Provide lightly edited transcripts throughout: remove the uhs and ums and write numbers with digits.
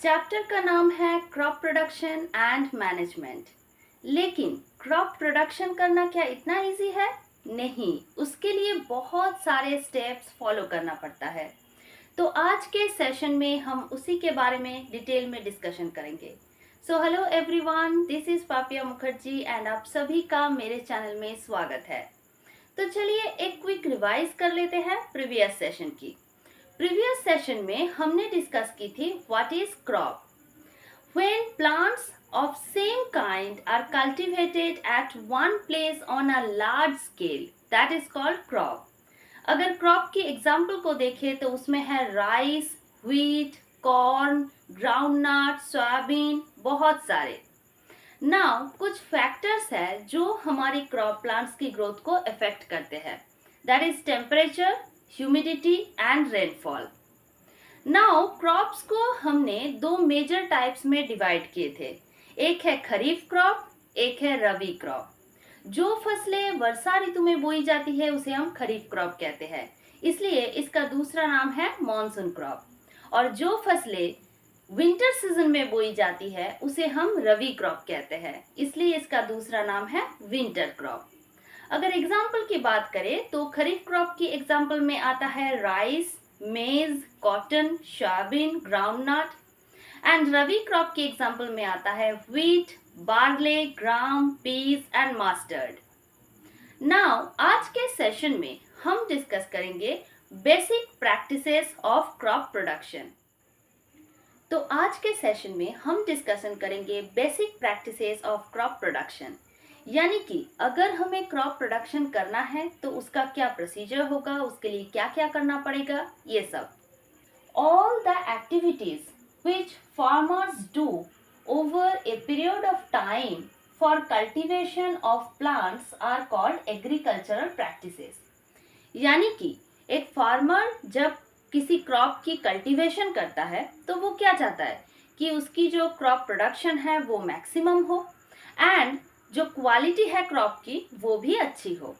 Chapter का नाम है क्रॉप प्रोडक्शन एंड मैनेजमेंट। लेकिन क्रॉप प्रोडक्शन करना क्या इतना इजी है? नहीं, उसके लिए बहुत सारे स्टेप्स फॉलो करना पड़ता है। तो आज के सेशन में हम उसी के बारे में डिटेल में डिस्कशन करेंगे। So hello everyone, this is Papia Mukherjee and आप सभी का मेरे चैनल में स्वागत है। तो चलिए एक क्विक रिवाइज कर लेते हैं प्रीवियस सेशन की। प्रीवियस सेशन में हमने डिस्कस की थी what is crop. When plants of same kind are cultivated at one place on a large scale, that is called crop. अगर क्रॉप की एग्जाम्पल को देखें तो उसमें है rice, wheat, corn, groundnut, soybean, बहुत सारे। नाउ कुछ फैक्टर्स है जो हमारी क्रॉप प्लांट्स की ग्रोथ को अफेक्ट करते हैं। That is temperature, humidity and rainfall. Now crops को हमने दो मेजर टाइप्स में डिवाइड किए थे। एक है खरीफ क्रॉप, एक है रबी क्रॉप। जो फसलें वर्षा ऋतु में बोई जाती है उसे हम खरीफ क्रॉप कहते हैं, इसलिए इसका दूसरा नाम है मॉनसून क्रॉप। और जो फसलें विंटर सीजन में बोई जाती है उसे हम रबी क्रॉप कहते हैं, इसलिए इसका दूसरा नाम है विंटर क्रॉप। अगर एग्जाम्पल की बात करें तो खरीफ क्रॉप की एग्जाम्पल में आता है rice, maize, cotton, soybean, groundnut. And rabi crop की एग्जाम्पल में आता है wheat, barley, gram, peas and mustard. Now आज के सेशन में हम डिस्कस करेंगे basic practices of crop production. तो आज के सेशन में हम डिस्कशन करेंगे basic practices of crop production, यानी कि अगर हमें क्रॉप प्रोडक्शन करना है तो उसका क्या प्रोसीजर होगा, उसके लिए क्या क्या करना पड़ेगा, ये सब। All the activities which farmers do over a period of time for cultivation of plants are called agricultural practices। यानी कि एक फार्मर जब किसी क्रॉप की कल्टीवेशन करता है तो वो क्या चाहता है कि उसकी जो क्रॉप प्रोडक्शन है वो मैक्सिमम हो एंड जो क्वालिटी है क्रॉप की वो भी अच्छी हो।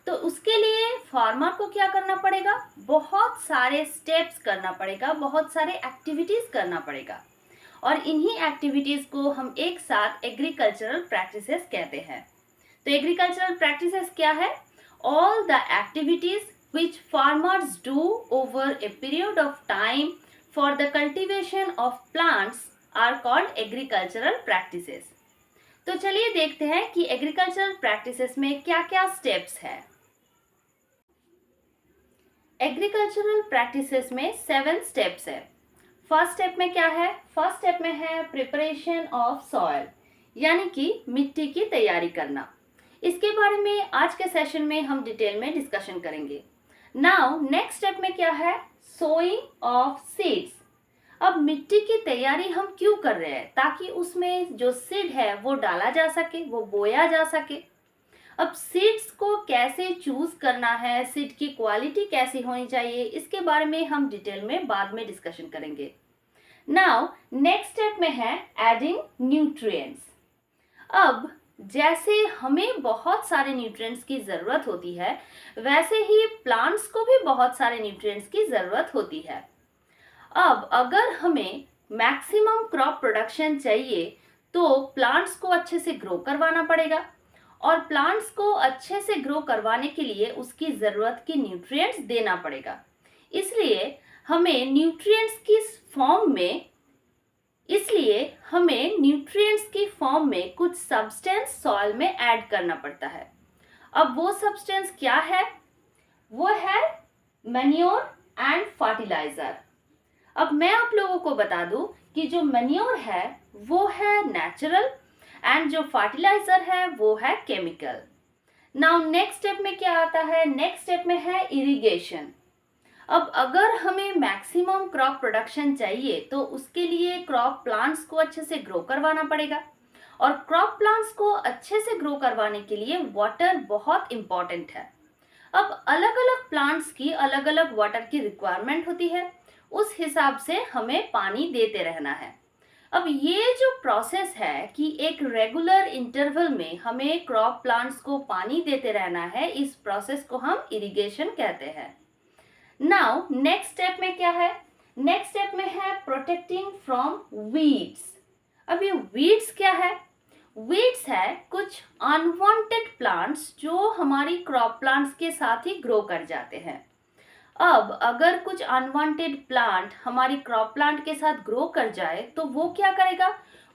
तो उसके लिए फार्मर को क्या करना पड़ेगा? बहुत सारे स्टेप्स करना पड़ेगा, बहुत सारे एक्टिविटीज करना पड़ेगा। और इन्हीं एक्टिविटीज को हम एक साथ एग्रीकल्चरल प्रैक्टिसेस कहते हैं। तो एग्रीकल्चरल प्रैक्टिसेस क्या है? All the activities which farmers do over a period of time for the cultivation of plants are called agricultural practices। तो चलिए देखते हैं कि एग्रीकल्चरल प्रैक्टिसेस में क्या क्या स्टेप्स है। एग्रीकल्चरल प्रैक्टिसेस में 7 स्टेप्स है। फर्स्ट स्टेप में क्या है? फर्स्ट स्टेप में है प्रिपरेशन ऑफ सॉइल, यानी कि मिट्टी की तैयारी करना। इसके बारे में आज के सेशन में हम डिटेल में डिस्कशन करेंगे। नाउ नेक्स्ट स्टेप में क्या है? Sowing of seeds. अब मिट्टी की तैयारी हम क्यों कर रहे हैं? ताकि उसमें जो सीड है वो डाला जा सके, वो बोया जा सके। अब सीड्स को कैसे चूज करना है, सीड की क्वालिटी कैसी होनी चाहिए, इसके बारे में हम डिटेल में बाद में डिस्कशन करेंगे। नाउ नेक्स्ट स्टेप में है एडिंग न्यूट्रिएंट्स। अब जैसे हमें बहुत सारे न्यूट्रिएंट्स की ज़रूरत होती है वैसे ही प्लांट्स को भी बहुत सारे न्यूट्रिएंट्स की ज़रूरत होती है। अब अगर हमें मैक्सिमम क्रॉप प्रोडक्शन चाहिए तो प्लांट्स को अच्छे से ग्रो करवाना पड़ेगा, और प्लांट्स को अच्छे से ग्रो करवाने के लिए उसकी ज़रूरत की न्यूट्रिएंट्स देना पड़ेगा। इसलिए हमें न्यूट्रिएंट्स की फॉर्म में कुछ सब्सटेंस सॉइल में ऐड करना पड़ता है। अब वो सब्सटेंस क्या है? वो है मैन्योर एंड फर्टिलाइजर। अब मैं आप लोगों को बता दूं कि जो मैन्योर है वो है नेचुरल एंड जो फर्टिलाइजर है वो है केमिकल। नाउ नेक्स्ट स्टेप में क्या आता है? नेक्स्ट स्टेप में है इरिगेशन। अब अगर हमें मैक्सिमम क्रॉप प्रोडक्शन चाहिए तो उसके लिए क्रॉप प्लांट्स को अच्छे से ग्रो करवाना पड़ेगा, और क्रॉप प्लांट्स को अच्छे से ग्रो करवाने के लिए वाटर बहुत इंपॉर्टेंट है। अब अलग अलग प्लांट्स की अलग अलग वाटर की रिक्वायरमेंट होती है, उस हिसाब से हमें पानी देते रहना है। अब ये जो प्रोसेस है कि एक रेगुलर इंटरवल में हमें क्रॉप प्लांट्स को पानी देते रहना है, इस प्रोसेस को हम इरिगेशन कहते हैं। नाउ नेक्स्ट स्टेप में क्या है? नेक्स्ट स्टेप में है प्रोटेक्टिंग फ्रॉम वीड्स। अब ये वीड्स क्या है? वीड्स है कुछ अनवांटेड प्लांट्स जो हमारी क्रॉप प्लांट्स के साथ ही ग्रो कर जाते हैं। अब अगर कुछ अनवांटेड प्लांट हमारी क्रॉप प्लांट के साथ ग्रो कर जाए तो वो क्या करेगा?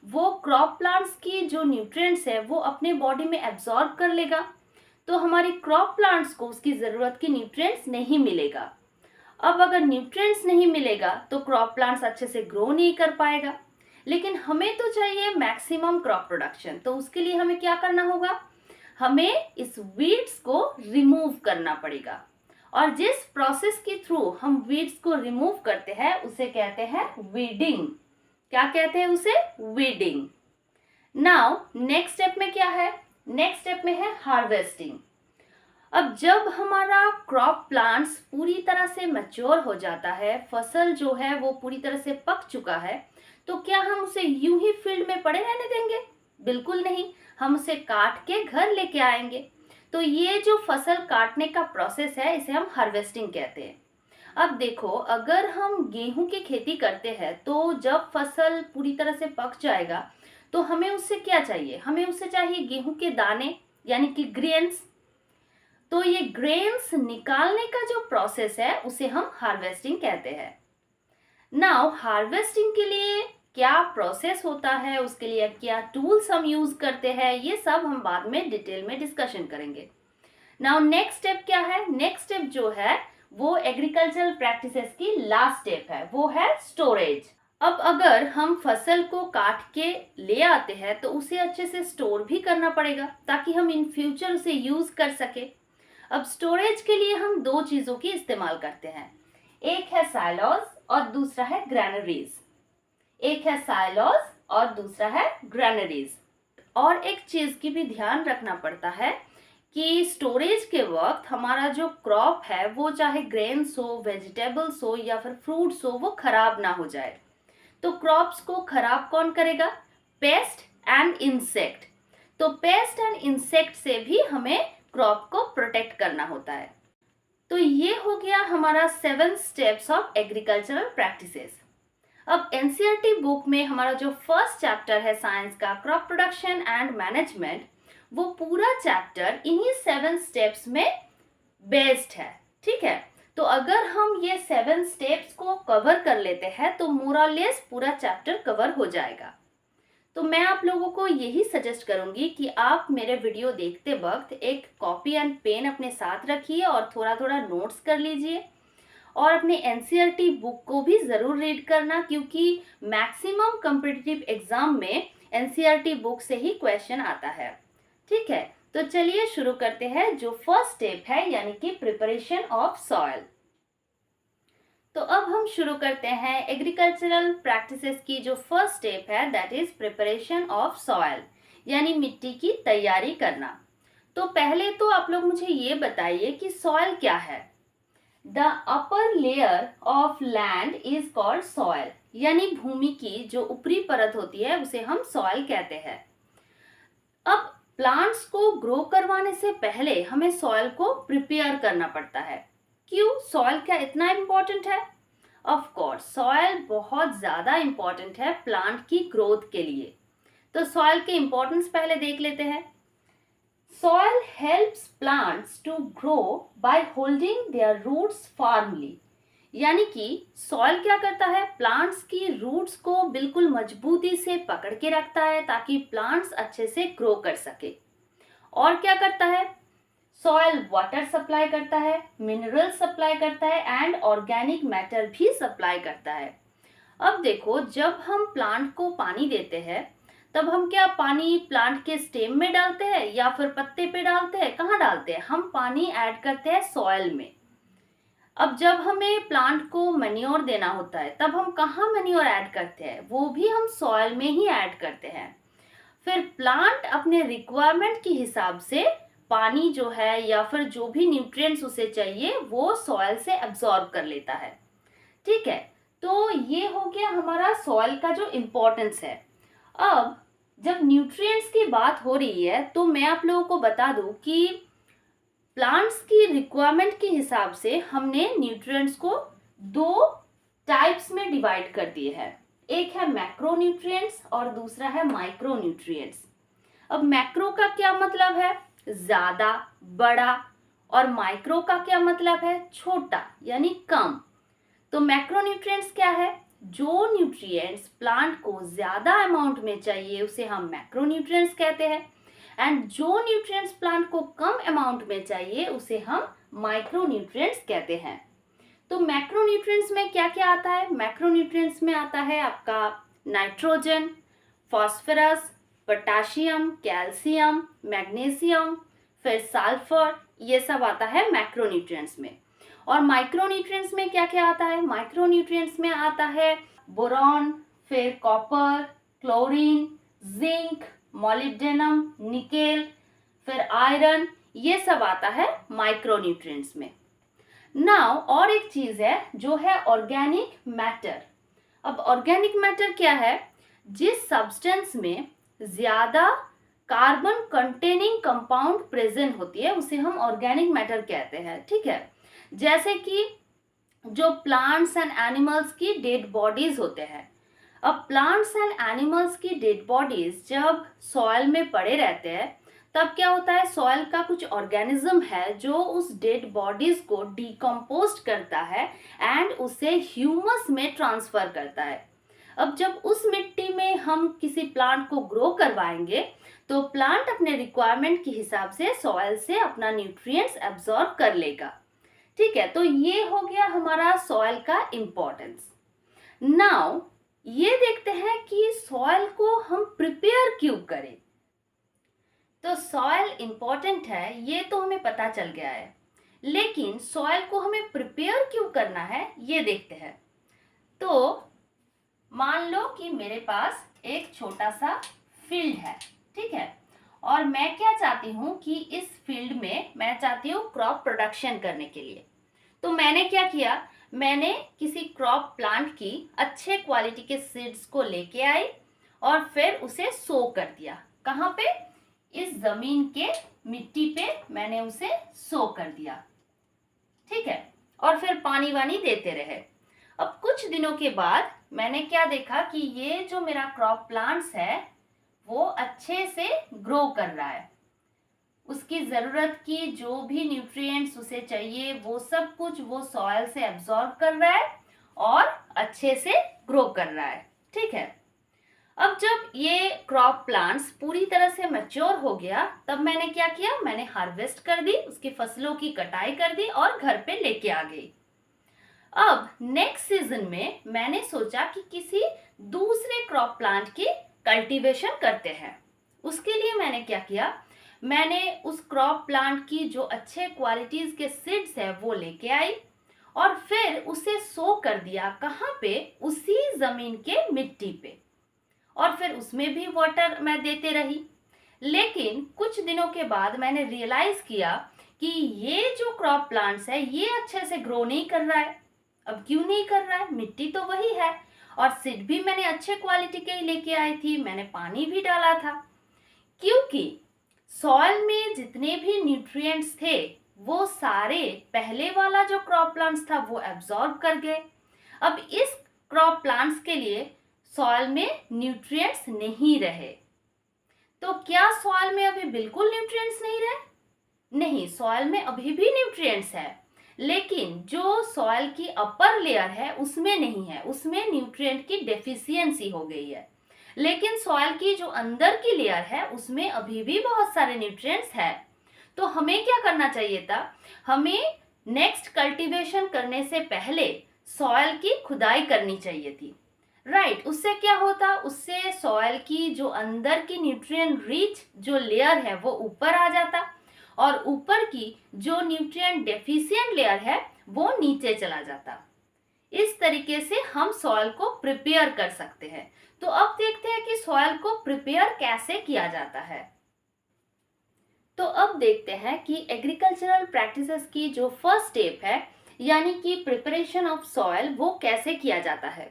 वो क्रॉप प्लांट्स की जो न्यूट्रिएंट्स है वो अपने बॉडी में एब्जॉर्ब कर लेगा, तो हमारी क्रॉप प्लांट्स को उसकी ज़रूरत की न्यूट्रिएंट्स नहीं मिलेगा। अब अगर न्यूट्रिएंट्स नहीं मिलेगा तो क्रॉप प्लांट्स अच्छे से ग्रो नहीं कर पाएगा। लेकिन हमें तो चाहिए मैक्सिमम क्रॉप प्रोडक्शन, तो उसके लिए हमें क्या करना होगा? हमें इस वीड्स को रिमूव करना पड़ेगा। और जिस प्रोसेस के थ्रू हम वीड्स को रिमूव करते हैं उसे कहते हैं वीडिंग। क्या कहते हैं उसे? वीडिंग। नाउ नेक्स्ट स्टेप में क्या है? नेक्स्ट स्टेप में है हार्वेस्टिंग। अब जब हमारा क्रॉप प्लांट्स पूरी तरह से मैच्योर हो जाता है, फसल जो है वो पूरी तरह से पक चुका है, तो क्या हम उसे यूं ही फील्ड में पड़े रहने देंगे? बिल्कुल नहीं, हम उसे काट के घर लेके आएंगे। तो ये जो फसल काटने का प्रोसेस है इसे हम हार्वेस्टिंग कहते हैं। अब देखो, अगर हम गेहूं की खेती करते हैं तो जब फसल पूरी तरह से पक जाएगा तो हमें उससे क्या चाहिए? हमें उससे चाहिए गेहूं के दाने, यानी कि ग्रेन्स। तो ये ग्रेन्स निकालने का जो प्रोसेस है उसे हम हार्वेस्टिंग कहते हैं। नाउ हार्वेस्टिंग के लिए क्या प्रोसेस होता है, उसके लिए क्या टूल्स हम यूज करते हैं, ये सब हम बाद में डिटेल में डिस्कशन करेंगे। नाउ नेक्स्ट स्टेप क्या है? नेक्स्ट स्टेप जो है वो एग्रीकल्चरल प्रैक्टिसेस की लास्ट स्टेप है, वो है स्टोरेज। अब अगर हम फसल को काट के ले आते हैं तो उसे अच्छे से स्टोर भी करना पड़ेगा ताकि हम इन फ्यूचर उसे यूज कर सके। अब स्टोरेज के लिए हम दो चीजों की इस्तेमाल करते हैं, एक है साइलोज और दूसरा है ग्रैनरीज। एक है साइलोज और दूसरा है ग्रैनरीज। और एक चीज की भी ध्यान रखना पड़ता है कि स्टोरेज के वक्त हमारा जो क्रॉप है वो चाहे ग्रेन्स हो, वेजिटेबल्स हो या फिर फ्रूट्स हो, वो खराब ना हो जाए। तो क्रॉप्स को खराब कौन करेगा? Paste and insect. तो पेस्ट एंड इंसेक्ट से भी हमें क्रॉप को प्रोटेक्ट करना होता है। तो ये हो गया हमारा 7 स्टेप्स ऑफ एग्रीकल्चरल प्रैक्टिसेस। अब एनसीईआरटी बुक में हमारा जो फर्स्ट चैप्टर है साइंस का, क्रॉप प्रोडक्शन एंड मैनेजमेंट, वो पूरा चैप्टर इन्हीं 7 स्टेप्स में बेस्ड है। ठीक है, तो अगर हम ये 7 स्टेप्स को कवर कर लेते हैं तो मोर और लेस पूरा चैप्टर कवर हो जाएगा। तो मैं आप लोगों को यही सजेस्ट करूंगी कि आप मेरे वीडियो देखते वक्त एक कॉपी एंड पेन अपने साथ रखिए और थोड़ा थोड़ा नोट्स कर लीजिए। और अपने एनसीईआरटी बुक को भी ज़रूर रीड करना, क्योंकि मैक्सिमम कॉम्पिटिटिव एग्जाम में एनसीईआरटी बुक से ही क्वेश्चन आता है। ठीक है, तो चलिए शुरू करते हैं जो फर्स्ट स्टेप है, यानी कि प्रिपरेशन ऑफ सॉइल। तो अब हम शुरू करते हैं एग्रीकल्चरल प्रैक्टिसेस की जो फर्स्ट स्टेप है, that is preparation of soil, यानी मिट्टी की तैयारी करना। तो पहले तो आप लोग मुझे ये बताइए कि सॉइल क्या है? The upper layer of land is called soil, यानी भूमि की जो ऊपरी परत होती है उसे हम सॉइल कहते हैं। अब प्लांट्स को ग्रो करवाने से पहले हमें सॉइल को प्रिपेयर करना पड़ता है। क्यों? सॉइल क्या इतना इम्पोर्टेंट है? ऑफ कोर्स सॉइल बहुत ज़्यादा इम्पोर्टेंट है प्लांट की ग्रोथ के लिए। तो सॉइल के इम्पोर्टेंस पहले देख लेते हैं। Soil helps plants to grow by holding their roots firmly. यानी कि सॉइल क्या करता है? प्लांट्स की रूट्स को बिल्कुल मजबूती से पकड़ के रखता है ताकि प्लांट्स अच्छे से ग्रो कर सके। और क्या करता है? सॉइल वाटर सप्लाई करता है, मिनरल सप्लाई करता है एंड ऑर्गेनिक मैटर भी सप्लाई करता है। अब देखो, जब हम प्लांट को पानी देते हैं तब हम क्या पानी प्लांट के स्टेम में डालते हैं या फिर पत्ते पे डालते हैं? कहाँ डालते हैं? हम पानी ऐड करते हैं सॉइल में। अब जब हमें प्लांट को मैन्योर देना होता है तब हम कहाँ मैन्योर ऐड करते हैं? वो भी हम सॉइल में ही ऐड करते हैं। फिर प्लांट अपने रिक्वायरमेंट के हिसाब से पानी जो है या फिर जो भी न्यूट्रिएंट्स उसे चाहिए वो सॉइल से एब्जॉर्ब कर लेता है। ठीक है, तो ये हो गया हमारा सॉइल का जो इम्पोर्टेंस है। अब जब न्यूट्रिएंट्स की बात हो रही है तो मैं आप लोगों को बता दूं कि प्लांट्स की रिक्वायरमेंट के हिसाब से हमने न्यूट्रिएंट्स को 2 टाइप्स में डिवाइड कर दिए हैं। एक है मैक्रोन्यूट्रिएंट्स और दूसरा है माइक्रोन्यूट्रिएंट्स। अब मैक्रो का क्या मतलब है? ज्यादा, बड़ा। और माइक्रो का क्या मतलब है? छोटा यानी कम। तो मैक्रोन्यूट्रिएंट्स क्या है? जो न्यूट्रिएंट्स प्लांट को ज्यादा अमाउंट में चाहिए उसे हम मैक्रोन्यूट्रिएंट्स कहते हैं, एंड जो न्यूट्रिएंट्स प्लांट को कम अमाउंट में चाहिए उसे हम माइक्रोन्यूट्रिएंट्स कहते हैं। तो मैक्रोन्यूट्रिएंट्स में क्या क्या आता है? मैक्रोन्यूट्रिएंट्स में आता है आपका nitrogen, phosphorus, potassium, calcium, magnesium, फिर सल्फर, ये सब आता है मैक्रोन्यूट्रिएंट्स में। और माइक्रोन्यूट्रिएंट्स में क्या क्या आता है? माइक्रोन्यूट्रिएंट्स में आता है बोरॉन, फिर copper, chlorine, zinc, molybdenum, nickel, फिर आयरन, ये सब आता है माइक्रोन्यूट्रिएंट्स में। नाउ और एक चीज है जो है ऑर्गेनिक मैटर। अब ऑर्गेनिक मैटर क्या है? जिस सब्सटेंस में ज्यादा कार्बन कंटेनिंग कंपाउंड प्रेजेंट होती है उसे हम ऑर्गेनिक मैटर कहते हैं, ठीक है। जैसे कि जो प्लांट्स एंड एनिमल्स की डेड बॉडीज होते हैं। अब प्लांट्स एंड एनिमल्स की डेड बॉडीज जब सॉइल में पड़े रहते हैं तब क्या होता है? सॉइल का कुछ ऑर्गेनिज्म है जो उस डेड बॉडीज को डिकम्पोज करता है एंड उसे ह्यूमस में ट्रांसफर करता है। अब जब उस मिट्टी में हम किसी प्लांट को ग्रो करवाएंगे तो प्लांट अपने रिक्वायरमेंट के हिसाब से सॉइल से अपना न्यूट्रिएंट्स एब्जॉर्ब कर लेगा, ठीक है। तो ये हो गया हमारा सॉइल का इम्पोर्टेंस। नाउ ये देखते हैं कि सॉइल को हम प्रिपेयर क्यों करें। तो सॉइल इंपॉर्टेंट है ये तो हमें पता चल गया है, लेकिन सॉइल को हमें प्रिपेयर क्यों करना है ये देखते हैं। तो मान लो कि मेरे पास एक छोटा सा फील्ड है, ठीक है, और मैं क्या चाहती हूँ कि इस फील्ड में मैं चाहती हूँ क्रॉप प्रोडक्शन करने के लिए। तो मैंने क्या किया? मैंने किसी क्रॉप प्लांट की अच्छे क्वालिटी के सीड्स को लेके आई और फिर उसे सो कर दिया। कहाँ पे? इस जमीन के मिट्टी पे मैंने उसे सो कर दिया, ठीक है, और फिर पानी वानी देते रहे। अब कुछ दिनों के बाद मैंने क्या देखा कि ये जो मेरा क्रॉप प्लांट्स है वो अच्छे से ग्रो कर रहा है। उसकी ज़रूरत की जो भी न्यूट्रिएंट्स उसे चाहिए वो सब कुछ वो सॉइल से एब्जॉर्ब कर रहा है और अच्छे से ग्रो कर रहा है, ठीक है। अब जब ये क्रॉप प्लांट्स पूरी तरह से मैच्योर हो गया तब मैंने क्या किया? मैंने हार्वेस्ट कर दी, उसकी फसलों की कटाई कर दी और घर पे लेके आ गई। अब नेक्स्ट सीजन में मैंने सोचा कि किसी दूसरे क्रॉप प्लांट की कल्टीवेशन करते हैं। उसके लिए मैंने क्या किया? मैंने उस क्रॉप प्लांट की जो अच्छे क्वालिटीज के सीड्स है वो लेके आई और फिर उसे सो कर दिया। कहाँ पे? उसी जमीन के मिट्टी पे, और फिर उसमें भी वाटर मैं देते रही। लेकिन कुछ दिनों के बाद मैंने रियलाइज किया कि ये जो क्रॉप प्लांट्स है ये अच्छे से ग्रो नहीं कर रहा है। अब क्यों नहीं कर रहा है? मिट्टी तो वही है और सीड भी मैंने अच्छे क्वालिटी के ही लेके आई थी, मैंने पानी भी डाला था। क्योंकि सॉइल में जितने भी न्यूट्रिएंट्स थे वो सारे पहले वाला जो क्रॉप प्लांट्स था वो एब्जॉर्ब कर गए। अब इस क्रॉप प्लांट्स के लिए सॉइल में न्यूट्रिएंट्स नहीं रहे। तो क्या सॉइल में अभी बिल्कुल न्यूट्रिएंट्स नहीं रहे? नहीं, सॉइल में अभी भी न्यूट्रिएंट्स है, लेकिन जो सॉइल की अपर लेयर है उसमें नहीं है, उसमें न्यूट्रिएंट की डेफिशिएंसी हो गई है। लेकिन सॉइल की जो अंदर की लेयर है उसमें अभी भी बहुत सारे न्यूट्रिएंट्स है। तो हमें क्या करना चाहिए था? हमें नेक्स्ट कल्टीवेशन करने से पहले सॉइल की खुदाई करनी चाहिए थी, राइट। उससे क्या होता? उससे सॉइल की जो अंदर की न्यूट्रिएंट रिच जो लेयर है वो ऊपर आ जाता और ऊपर की जो न्यूट्रिएंट डेफिशिएंट लेयर है वो नीचे चला जाता। इस तरीके से हम सॉइल को प्रिपेयर कर सकते हैं। तो अब देखते हैं कि सॉइल को प्रिपेयर कैसे किया जाता है। तो अब देखते हैं कि एग्रीकल्चरल प्रैक्टिसेस की जो फर्स्ट स्टेप है यानी कि प्रिपरेशन ऑफ सॉइल वो कैसे किया जाता है।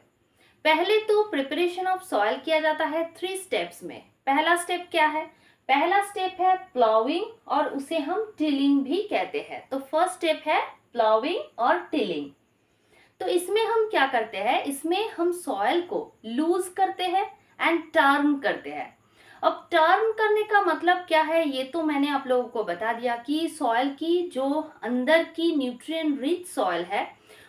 पहले तो प्रिपरेशन ऑफ सॉइल किया जाता है 3 स्टेप्स में। पहला स्टेप क्या है? पहला स्टेप है प्लाउइंग और उसे हम टिलिंग भी कहते हैं। तो फर्स्ट स्टेप है प्लाउइंग और टिलिंग। तो इसमें हम क्या करते हैं, इसमें हम सॉइल को लूज करते हैं एंड टर्न करते हैं। अब टर्न करने का मतलब क्या है, ये तो मैंने आप लोगों को बता दिया कि सॉइल की जो अंदर की न्यूट्रिएंट रिच सॉइल है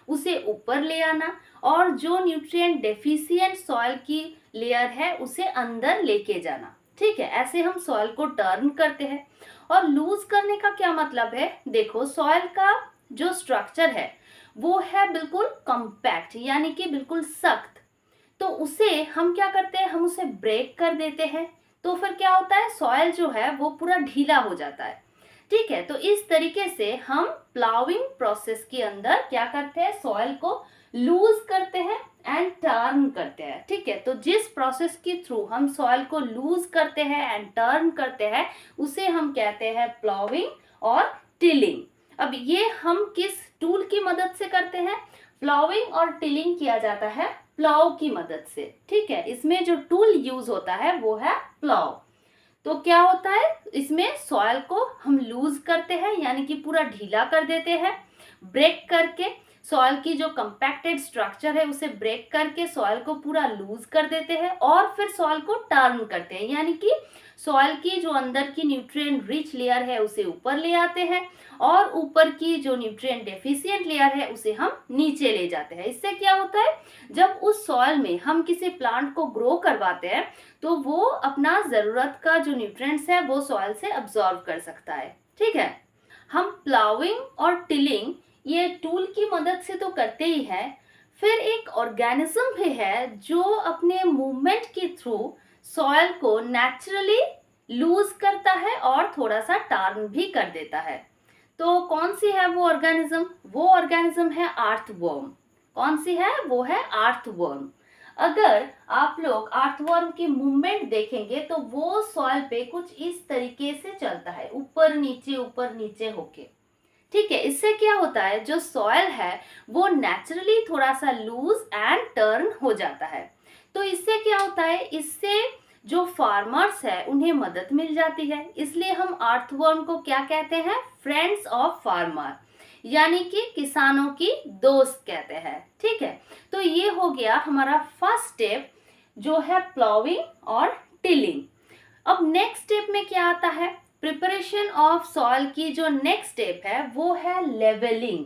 उसे ऊपर ले आना, और जो न्यूट्रिएंट डेफिशिएंट सॉइल की लेयर है उसे अंदर लेके जाना। ठीक है, ऐसे हम सॉइल को टर्न करते हैं। और लूज करने का क्या मतलब है, देखो सॉइल का जो स्ट्रक्चर है वो है बिल्कुल कॉम्पैक्ट, यानी कि बिल्कुल सख्त। तो उसे हम क्या करते हैं, हम उसे ब्रेक कर देते हैं। तो फिर क्या होता है, सॉइल जो है वो पूरा ढीला हो जाता है। ठीक है, तो इस तरीके से हम प्लाविंग प्रोसेस के अंदर क्या करते हैं, सॉइल को लूज करते हैं एंड टर्न करते हैं। ठीक है, तो जिस प्रोसेस के थ्रू हम सॉइल को लूज करते हैं एंड टर्न करते हैं उसे हम कहते हैं प्लाविंग और टिलिंग। अब ये हम किस टूल की मदद से करते हैं, प्लाविंग और टिलिंग किया जाता है प्लाव की मदद से। ठीक है, इसमें जो टूल यूज होता है वो है प्लाव। तो क्या होता है, इसमें सॉइल को हम लूज करते हैं यानी कि पूरा ढीला कर देते हैं, ब्रेक करके सॉइल की जो कंपैक्टेड स्ट्रक्चर है उसे ब्रेक करके सॉइल को पूरा लूज कर देते हैं, और फिर सॉइल को टर्न करते हैं यानी कि सॉइल की जो अंदर की न्यूट्रिएंट रिच लेयर है उसे ऊपर ले आते हैं, और ऊपर की जो न्यूट्रिएंट डेफिशिएंट लेयर है उसे हम नीचे ले जाते हैं। इससे क्या होता है, जब उस सॉइल में हम किसी प्लांट को ग्रो करवाते हैं तो वो अपना जरूरत का जो न्यूट्रिएंट्स है वो सॉइल से अब्सॉर्ब कर सकता है। ठीक है, हम प्लाविंग और टिलिंग ये टूल की मदद से तो करते ही हैं, फिर एक ऑर्गेनिज्म भी है जो अपने मूवमेंट के थ्रू सॉइल को नेचुरली लूज करता है और थोड़ा सा टर्न भी कर देता है। तो कौन सी है वो ऑर्गेनिज्म, वो ऑर्गेनिज्म है अर्थवर्म। कौन सी है, वो है अर्थवर्म। अगर आप लोग अर्थवर्म की मूवमेंट देखेंगे तो वो सॉइल पे कुछ इस तरीके से चलता है, ऊपर नीचे होके। ठीक है, इससे क्या होता है, जो सॉइल है वो नेचुरली थोड़ा सा लूज एंड टर्न हो जाता है। तो इससे क्या होता है, इससे जो फार्मर्स है उन्हें मदद मिल जाती है। इसलिए हम अर्थवर्म को क्या कहते हैं, फ्रेंड्स ऑफ फार्मर, यानी कि किसानों की दोस्त कहते हैं। ठीक है, तो ये हो गया हमारा फर्स्ट स्टेप जो है प्लाविंग और टिलिंग। अब नेक्स्ट स्टेप में क्या आता है, प्रिपरेशन ऑफ सॉइल की जो नेक्स्ट स्टेप है वो है लेवलिंग।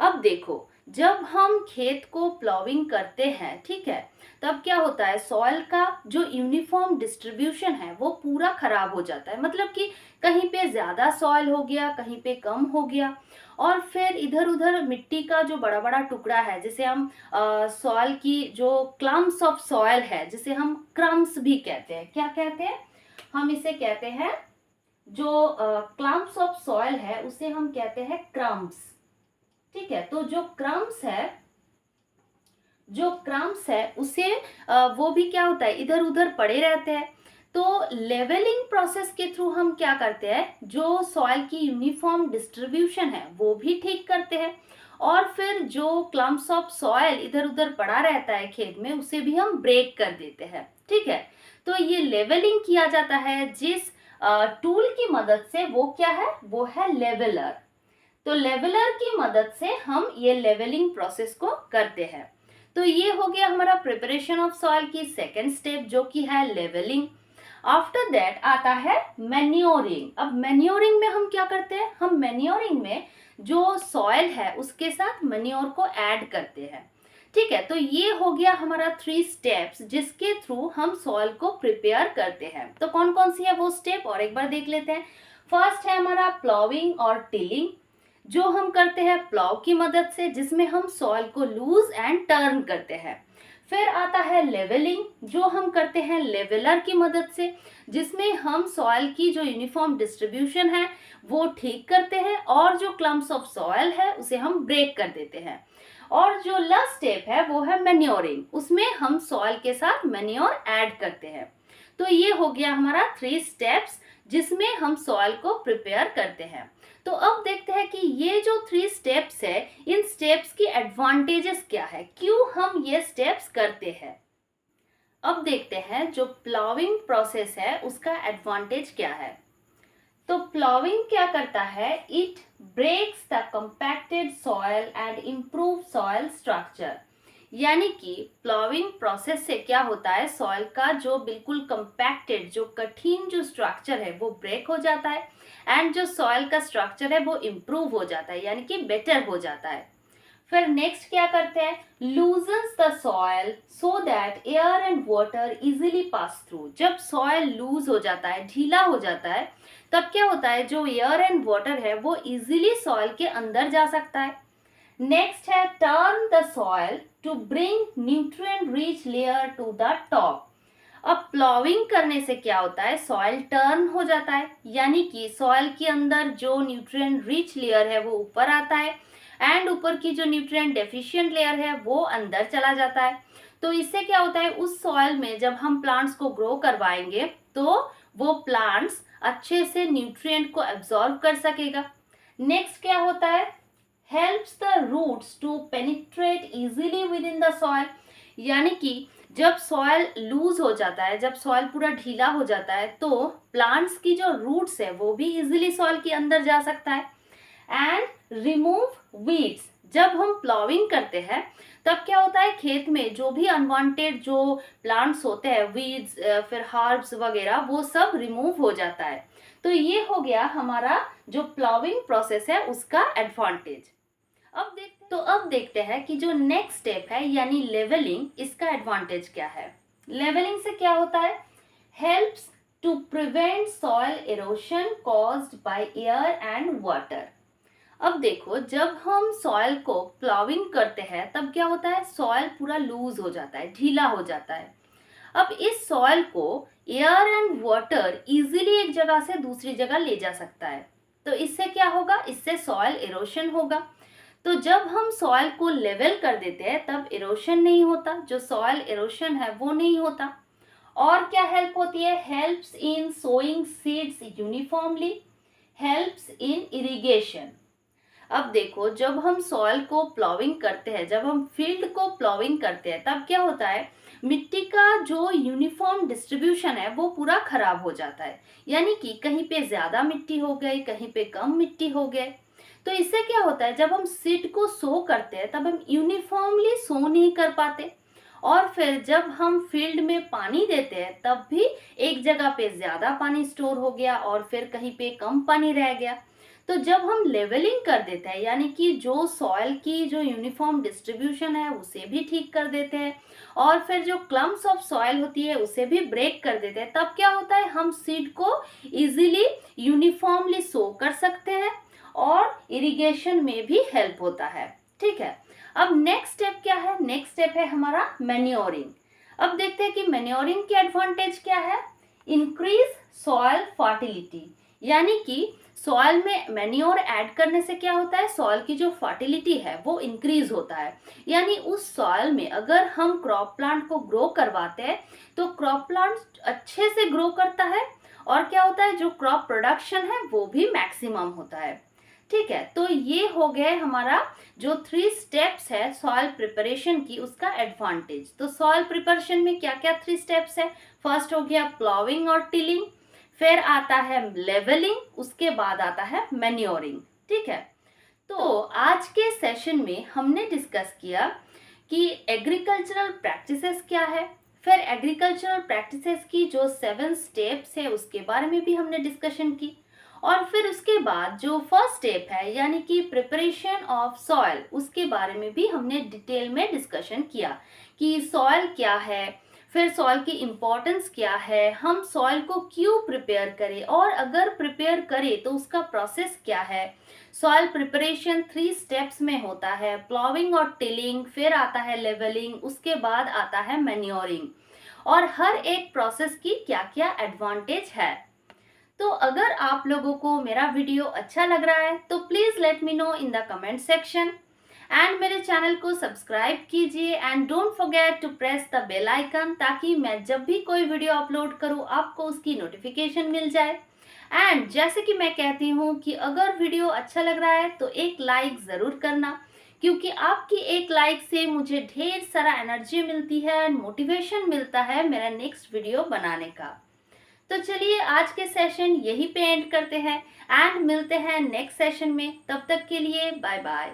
अब देखो, जब हम खेत को प्लाविंग करते हैं, ठीक है, तब क्या होता है, सॉइल का जो यूनिफॉर्म डिस्ट्रीब्यूशन है वो पूरा खराब हो जाता है। मतलब कि कहीं पे ज्यादा सॉइल हो गया, कहीं पे कम हो गया, और फिर इधर उधर मिट्टी का जो बड़ा बड़ा टुकड़ा है, जिसे हम सॉइल की जो क्लम्प्स ऑफ सॉइल है, जिसे हम क्रम्स भी कहते हैं। क्या कहते हैं, हम इसे कहते हैं, जो क्लम्प्स ऑफ सॉइल है उसे हम कहते हैं क्रम्स। ठीक है, तो जो क्रम्स है उसे वो भी क्या होता है, इधर उधर पड़े रहते हैं। तो लेवलिंग प्रोसेस के थ्रू हम क्या करते हैं, जो सॉइल की यूनिफॉर्म डिस्ट्रीब्यूशन है वो भी ठीक करते हैं, और फिर जो क्लम्प्स ऑफ सॉइल इधर उधर पड़ा रहता है खेत में उसे भी हम ब्रेक कर देते हैं। ठीक है, तो ये लेवलिंग किया जाता है जिस टूल की मदद से, वो क्या है, वो है लेवलर। तो लेवलर की मदद से हम ये लेवलिंग प्रोसेस को करते हैं। तो ये हो गया हमारा प्रिपरेशन ऑफ सॉइल की सेकेंड स्टेप जो कि है लेवलिंग। आफ्टर दैट आता है मैन्योरिंग। अब मैन्योरिंग में हम क्या करते हैं, हम मैन्योरिंग में जो सॉइल है उसके साथ मैन्योर को ऐड करते हैं। ठीक है, तो ये हो गया हमारा 3 स्टेप्स जिसके थ्रू हम सॉइल को प्रिपेयर करते हैं। तो कौन कौन सी है वो स्टेप, और एक बार देख लेते हैं। फर्स्ट है हमारा प्लाविंग और टिलिंग, जो हम करते हैं प्लाव की मदद से, जिसमें हम सॉइल को लूज एंड टर्न करते हैं। फिर आता है लेवलिंग, जो हम करते हैं लेवलर की मदद से, जिसमें हम सॉइल की जो यूनिफॉर्म डिस्ट्रीब्यूशन है वो ठीक करते हैं, और जो क्लम्प्स ऑफ सॉइल है उसे हम ब्रेक कर देते हैं। और जो लास्ट स्टेप है वो है मैन्योरिंग, उसमें हम सॉइल के साथ मैन्योर ऐड करते हैं। तो ये हो गया हमारा 3 स्टेप्स जिसमें हम सॉइल को प्रिपेयर करते हैं। तो अब देखते हैं कि ये जो 3 स्टेप्स है, इन स्टेप्स की एडवांटेजेस क्या है, क्यों हम ये स्टेप्स करते हैं। अब देखते हैं जो प्लाविंग प्रोसेस है उसका एडवांटेज क्या है। तो प्लॉविंग क्या करता है, it breaks the compacted soil and improve soil structure. यानी कि प्लॉविंग प्रोसेस से क्या होता है, सॉइल का जो बिल्कुल कंपैक्टेड, जो कठिन जो स्ट्रक्चर है वो ब्रेक हो जाता है एंड जो सॉइल का स्ट्रक्चर है वो इम्प्रूव हो जाता है, यानी कि बेटर हो जाता है। फिर नेक्स्ट क्या करते हैं, loosens the soil so that air and water easily pass through. जब सॉइल लूज हो जाता है, ढीला हो जाता है, तब क्या होता है, जो एयर एंड वाटर है वो इजीली सॉइल के अंदर जा सकता है। नेक्स्ट है turn the soil to bring nutrient rich layer to the top. अब प्लॉविंग करने से क्या होता है, सॉइल टर्न हो जाता है, यानी कि सॉइल के अंदर जो न्यूट्रिएंट रिच लेयर है वो ऊपर आता है एंड ऊपर की जो न्यूट्रिएंट डेफिशिएंट लेयर है वो अंदर चला जाता है। तो इससे क्या होता है, उस सॉइल में जब हम प्लांट्स को ग्रो करवाएंगे तो वो प्लांट्स अच्छे से न्यूट्रिएंट को एब्जॉर्ब कर सकेगा। नेक्स्ट क्या होता है, helps the roots to penetrate easily within the soil. यानी कि जब सॉइल लूज हो जाता है, जब सॉइल पूरा ढीला हो जाता है, तो प्लांट्स की जो रूट्स है वो भी इजीली सॉइल के अंदर जा सकता है। And remove weeds. जब हम प्लॉविंग करते हैं तब क्या होता है, खेत में जो भी अनवांटेड जो प्लांट्स होते हैं, वीड्स, फिर हर्ब्स वगैरह, वो सब रिमूव हो जाता है। तो ये हो गया हमारा जो प्लॉविंग प्रोसेस है उसका एडवांटेज। अब देखते हैं कि जो नेक्स्ट स्टेप है यानी लेवलिंग, इसका एडवांटेज क्या है। लेवलिंग से क्या होता है, helps to prevent soil erosion caused by air and water. अब देखो, जब हम सॉइल को प्लॉविंग करते हैं तब क्या होता है, सॉइल पूरा लूज हो जाता है, ढीला हो जाता है। अब इस सॉइल को एयर एंड वाटर इजीली एक जगह से दूसरी जगह ले जा सकता है। तो इससे क्या होगा, इससे सॉइल इरोशन होगा। तो जब हम सॉइल को लेवल कर देते हैं तब इरोशन नहीं होता, जो सॉइल इरोशन है वो नहीं होता। और क्या हेल्प होती है, helps in sowing seeds uniformly, helps in irrigation. अब देखो, जब हम सॉइल को प्लॉविंग करते हैं, जब हम फील्ड को प्लॉविंग करते हैं, तब क्या होता है, मिट्टी का जो यूनिफॉर्म डिस्ट्रीब्यूशन है वो पूरा खराब हो जाता है। यानी कि कहीं पे ज्यादा मिट्टी हो गई, कहीं पे कम मिट्टी हो गए। तो इससे क्या होता है, जब हम सीड को सो करते हैं तब हम यूनिफॉर्मली सो नहीं कर पाते, और फिर जब हम फील्ड में पानी देते हैं तब भी एक जगह पे ज्यादा पानी स्टोर हो गया और फिर कहीं पे कम पानी रह गया। तो जब हम लेवलिंग कर देते हैं, यानी कि जो सॉइल की जो यूनिफॉर्म डिस्ट्रीब्यूशन है उसे भी ठीक कर देते हैं और फिर जो क्लम्प्स ऑफ सॉइल होती है उसे भी ब्रेक कर देते हैं, तब क्या होता है, हम सीड को इजीली यूनिफॉर्मली सो कर सकते हैं और इरिगेशन में भी हेल्प होता है। ठीक है, अब नेक्स्ट स्टेप क्या है, नेक्स्ट स्टेप है हमारा मैन्योरिंग। अब देखते हैं कि मैन्योरिंग की एडवांटेज क्या है, इंक्रीज सॉइल फर्टिलिटी। यानी कि सॉइल में मैन्योर ऐड करने से क्या होता है, सॉइल की जो फर्टिलिटी है वो इंक्रीज होता है। यानी उस सॉइल में अगर हम क्रॉप प्लांट को ग्रो करवाते हैं तो क्रॉप प्लांट अच्छे से ग्रो करता है और क्या होता है, जो क्रॉप प्रोडक्शन है वो भी मैक्सिमम होता है। ठीक है, तो ये हो गए हमारा जो 3 स्टेप्स है सॉइल प्रिपरेशन की, उसका एडवांटेज। तो सॉइल प्रिपरेशन में क्या क्या 3 स्टेप्स है, फर्स्ट हो गया प्लॉविंग और टिलिंग, फिर आता है लेवलिंग, उसके बाद आता है मैन्योरिंग। ठीक है, तो आज के सेशन में हमने डिस्कस किया कि एग्रीकल्चरल प्रैक्टिसेस क्या है, फिर एग्रीकल्चरल प्रैक्टिसेस की जो 7 स्टेप्स है उसके बारे में भी हमने डिस्कशन की, और फिर उसके बाद जो फर्स्ट स्टेप है यानी कि प्रिपरेशन ऑफ सॉइल, उसके बारे में भी हमने डिटेल में डिस्कशन किया कि सॉइल क्या है, फिर सॉइल की इम्पोर्टेंस क्या है, हम सॉइल को क्यों प्रिपेयर करें और अगर प्रिपेयर करें तो उसका प्रोसेस क्या है। सॉइल प्रिपरेशन 3 स्टेप्स में होता है, प्लॉविंग और टिलिंग, फिर आता है लेवलिंग, उसके बाद आता है मैन्योरिंग, और हर एक प्रोसेस की क्या क्या एडवांटेज है। तो अगर आप लोगों को मेरा वीडियो अच्छा लग रहा है तो please let me know in the comment section and मेरे चैनल को सब्सक्राइब कीजिए and don't forget to press the bell icon, ताकि मैं जब भी कोई वीडियो अपलोड करूं आपको उसकी नोटिफिकेशन मिल जाए। एंड जैसे कि मैं कहती हूं कि अगर वीडियो अच्छा लग रहा है तो एक लाइक ज़रूर करना, क्योंकि आपकी एक लाइक से मुझे ढेर सारा एनर्जी मिलती है एंड मोटिवेशन मिलता है मेरा नेक्स्ट वीडियो बनाने का। तो चलिए आज के सेशन यहीं पे एंड करते हैं एंड मिलते हैं नेक्स्ट सेशन में। तब तक के लिए बाय बाय।